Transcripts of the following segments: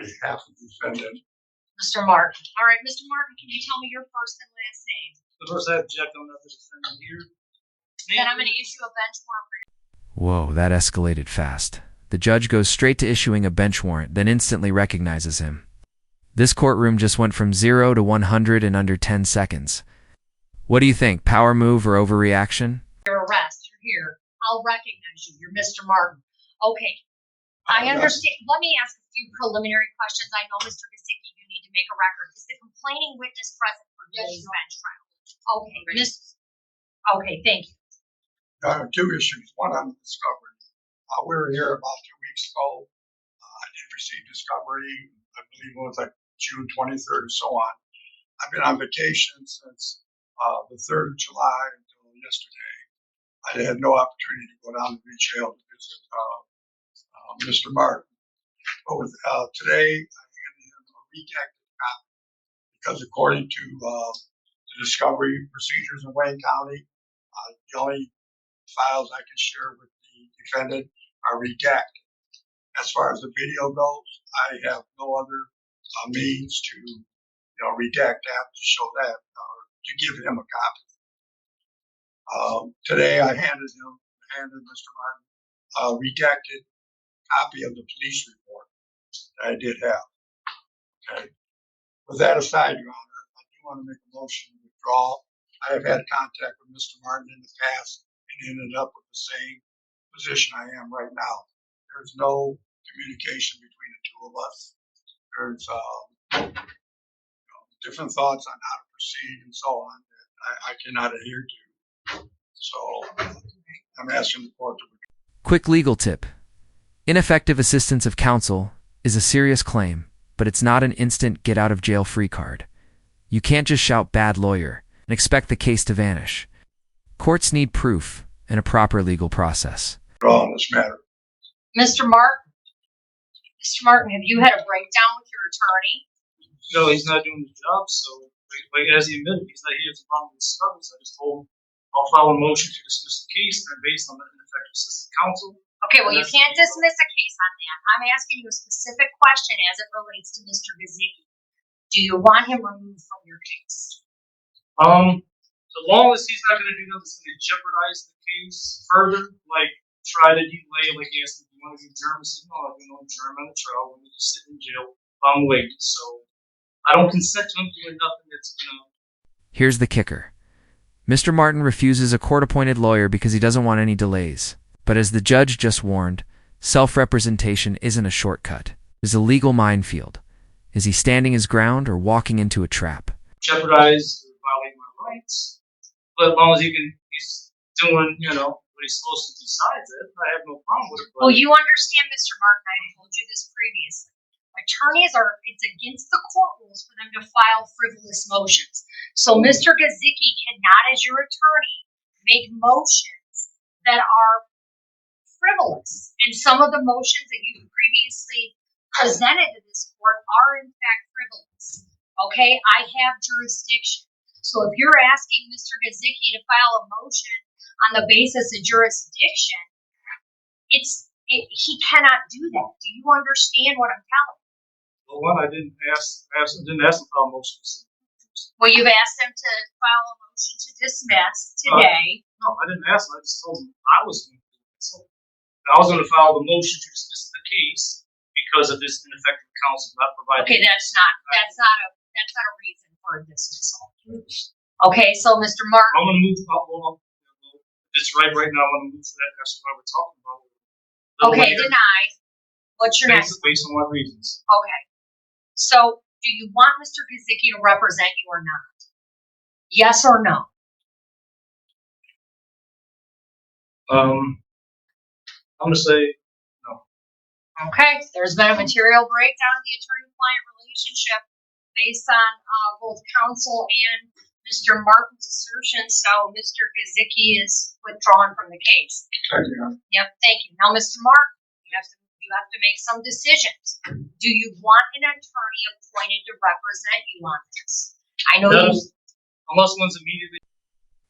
behalf of the defendant. Mr. Martin. All right, Mr. Martin, can you tell me your first and last name? First, I object. I'm not the defendant here. Then I'm going to issue a bench warrant for you. Whoa, that escalated fast. The judge goes straight to issuing a bench warrant, then instantly recognizes him. This courtroom just went from 0 to 100 in under 10 seconds. What do you think, power move or overreaction? Your arrest, you're here. I'll recognize you. You're Mr. Martin. Okay, I understand. Let me ask a few preliminary questions. I know, Mr. Gazicki, you need to make a record. Is the complaining witness present for today's bench trial? Okay, Okay, thank you. I have two issues. One on the discovery. We were here about 2 weeks ago. I did receive discovery. I believe it was like June 23rd or so on. I've been on vacation since the 3rd of July until yesterday. I had no opportunity to go down to the jail to visit Mr. Martin. But today, I handed him a redacted copy because according to the discovery procedures in Wayne County, the only files I can share with the defendant are redacted. As far as the video goes, I have no other means to redact that to show that or to give him a copy. Today I handed Mr. Martin a redacted copy of the police report that I did have. Okay. With that aside, Your Honor, I do want to make a motion to withdraw. I have had contact with Mr. Martin in the past and ended up with the same position I am right now. There's no communication between the two of us. There's different thoughts on how to proceed and so on that I cannot adhere to. So I'm asking the court to withdraw. Quick legal tip. Ineffective assistance of counsel is a serious claim, but it's not an instant get-out-of-jail-free card. You can't just shout "bad lawyer" and expect the case to vanish. Courts need proof and a proper legal process. On this matter. Mr. Martin, have you had a breakdown with your attorney? No, he's not doing the job, so as he admitted, he's not here to follow the discovery. So I just told him I'll file a motion to dismiss the case, and based on the ineffective assistance of counsel. Okay, well, you can't dismiss a case on that. I'm asking you a specific question as it relates to Mr. Gazicki. Do you want him removed from your case? As long as he's not going to do nothing that's going to jeopardize the case further, like try to delay, like he asked me, do you want to do German? I said, no, I do no German on the trial. I'm going to just sit in jail while I'm waiting. So I don't consent to him doing nothing that's going to. Here's the kicker. Mr. Martin refuses a court-appointed lawyer because he doesn't want any delays. But as the judge just warned, self-representation isn't a shortcut. It's a legal minefield. Is he standing his ground or walking into a trap? Jeopardize or violate my rights. But as long as he's doing, what he's supposed to do besides it, I have no problem with it. Well, you understand, Mr. Martin, I told you this previously. It's against the court rules for them to file frivolous motions. So Mr. Gazicki cannot, as your attorney, make motions that are frivolous. And some of the motions that you've previously presented to this court are in fact frivolous. Okay, I have jurisdiction. So if you're asking Mr. Gazicki to file a motion on the basis of jurisdiction, he cannot do that. Do you understand what I'm telling you? Well, one, I didn't ask him to file a motion. Well, you've asked him to file a motion to dismiss today. No, I didn't ask him. I just told him I was going to do it. So I was going to file the motion to dismiss the case because of this ineffective counsel not providing. Okay, that's not a reason for a dismissal. Okay, so Mr. Martin. I'm going to move. It's right now. I'm going to move to that. That's what we're talking about. Okay, denied. What's your next? Based on what reasons? Okay. So, do you want Mr. Gazicki to represent you or not? Yes or no? I'm going to say no. Okay. There's been a material breakdown of the attorney-client relationship based on both counsel and Mr. Martin's assertion. So, Mr. Gazicki is withdrawn from the case. Thank you. Yep. Thank you. Now, Mr. Martin, you have to make some decisions. Do you want an attorney appointed to represent you on this? I know unless one's immediately.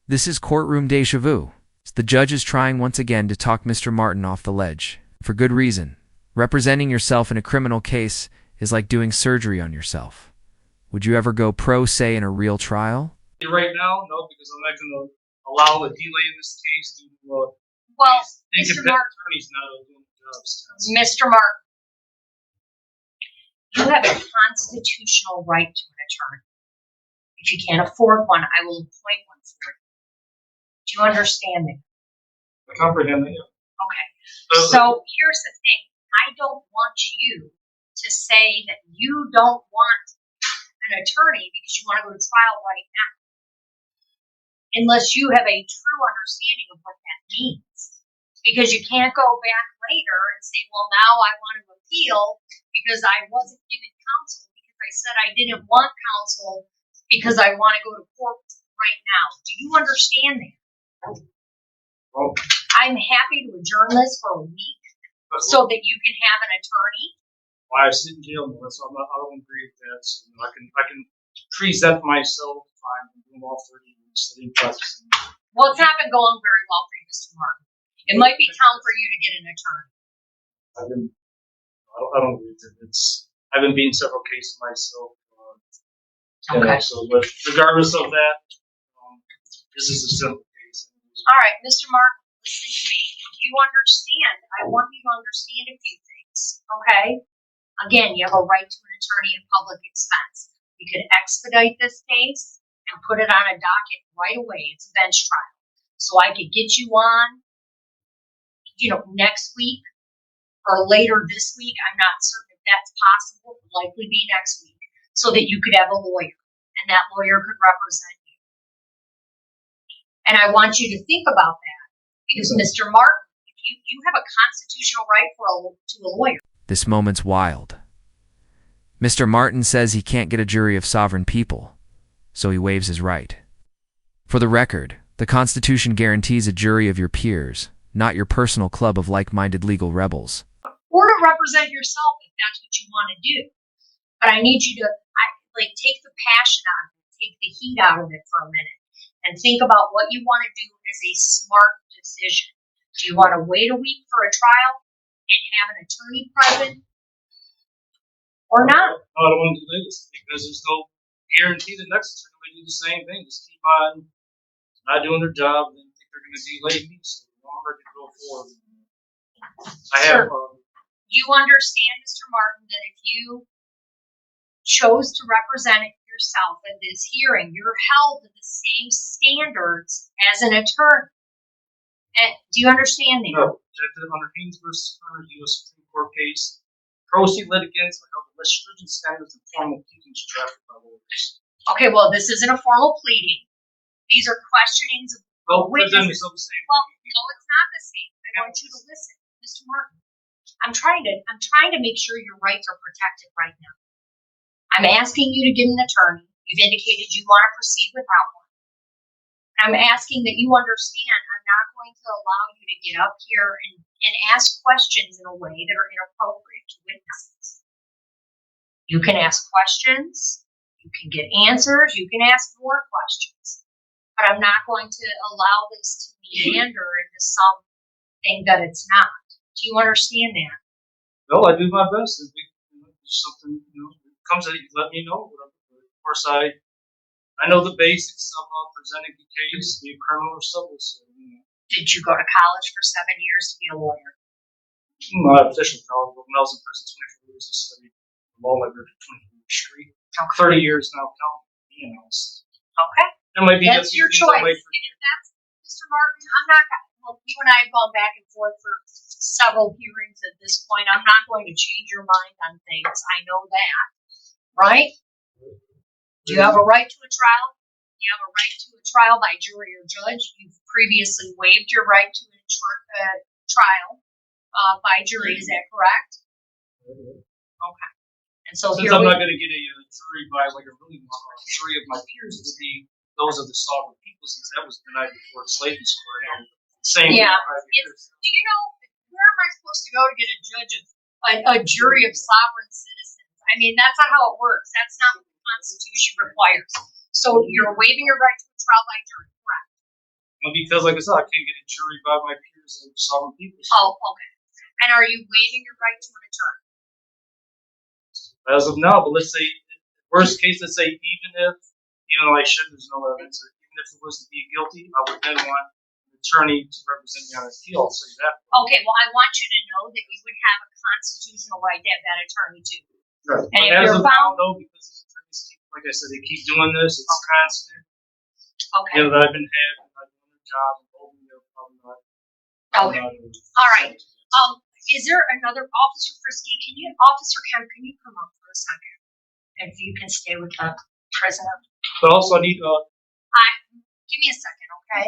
This is courtroom déjà vu. The judge is trying once again to talk Mr. Martin off the ledge. For good reason. Representing yourself in a criminal case is like doing surgery on yourself. Would you ever go pro se in a real trial? Right now, no, because I'm not going to allow a delay in this case due to Well, these Mr. independent Mark, attorneys not doing their jobs. Mr. Mark, you have a constitutional right to an attorney. If you can't afford one, I will appoint one for you. Do you understand me? I comprehend that. Okay. So here's the thing. I don't want you to say that you don't want an attorney because you want to go to trial right now, unless you have a true understanding of what that means. Because you can't go back later and say, well, now I want to appeal because I wasn't given counsel because I said I didn't want counsel because I want to go to court right now. Do you understand that? Well, I'm happy to adjourn this for a week so that you can have an attorney. why I sit in jail, so I don't agree with that. So I can present myself fine. I'm doing all 30 years studying practicing. Well, it's not been going very well for you, Mr. Martin. It might be time for you to get an attorney. I don't agree with it. I've been beating several cases myself. Okay. So, but regardless of that, this is a simple case. All right, Mr. Martin, listen to me. You understand. I want you to understand a few things, okay? Again, you have a right to an attorney at public expense. You could expedite this case and put it on a docket right away. It's a bench trial. So I could get you on, next week or later this week. I'm not certain if that's possible. It would likely be next week so that you could have a lawyer and that lawyer could represent you. And I want you to think about that because, Mr. Martin, you have a constitutional right to a lawyer. This moment's wild. Mr. Martin says he can't get a jury of sovereign people, so he waives his right. For the record, the Constitution guarantees a jury of your peers, not your personal club of like-minded legal rebels. Or to represent yourself if that's what you want to do. But I need you to take the passion out of it, take the heat out of it for a minute, and think about what you want to do as a smart decision. Do you want to wait a week for a trial and have an attorney present or not? No, I don't want to do this because there's no guarantee that next attorney will do the same thing. Just keep on not doing their job and think they're going to delay me. So I'm ready to go forward. You understand, Mr. Martin, that if you chose to represent yourself at this hearing, you're held to the same standards as an attorney. Do you understand that? No. Objected under Haynes versus Turner, U.S. Supreme Court case. Pro se litigants are held to less stringent standards than formal pleadings drafted by lawyers. Okay, well, this isn't a formal pleading. These are questionings of witnesses. The same. Well, no, it's not the same. I want you to listen, Mr. Martin. I'm trying to make sure your rights are protected right now. I'm asking you to get an attorney. You've indicated you want to proceed without one. I'm asking that you understand I'm not going to allow you to get up here and ask questions in a way that are inappropriate to witnesses. You can ask questions, you can get answers, you can ask more questions. But I'm not going to allow this to meander into something that it's not. Do you understand that? No, I do my best. If something comes that you let me know. Of course, I know the basics of presenting the case, be a criminal or civil. So, Did you go to college for 7 years to be a lawyer? Not official college, but when I was in prison 24 years, I studied law library at 24th Street. Okay. 30 years now counting. Okay. There might be That's your choice. And if that's Mr. Martin, I'm not going to, you and I have gone back and forth for several hearings at this point. I'm not going to change your mind on things. I know that. Right? Do you have a right to a trial? You have a right to a trial by jury or judge. You've previously waived your right to a trial by jury. Is that correct? Okay. And so since I'm not going to get a jury by like a jury of my peers, it would be those of the sovereign people, since that was denied before Slaton's court. Same. Yeah. Do you know where am I supposed to go to get a jury of sovereign citizens? I mean, that's not how it works. That's not what the Constitution requires. So you're waiving your right to a trial by jury, correct? Well, because, like I said, I can't get a jury by my peers of sovereign people. Oh, okay. And are you waiving your right to an attorney? as of now. But let's say, worst case, let's say even though I should, there's no evidence, or even if it was to be guilty, I would then want an attorney to represent me on appeal. So that. Okay, well, I want you to know that you would have a constitutional right to have that attorney too. Right. And if As you're of now, found, though, because these attorneys keep, like I said, they keep doing this. It's constant. okay, That I've been having, I've done their job, and told me I'm not. okay, all right. Is there another Officer Frisky? Officer Kemp, can you come up for a second? If you can stay with the prisoner. But also, I need Give me a second, okay?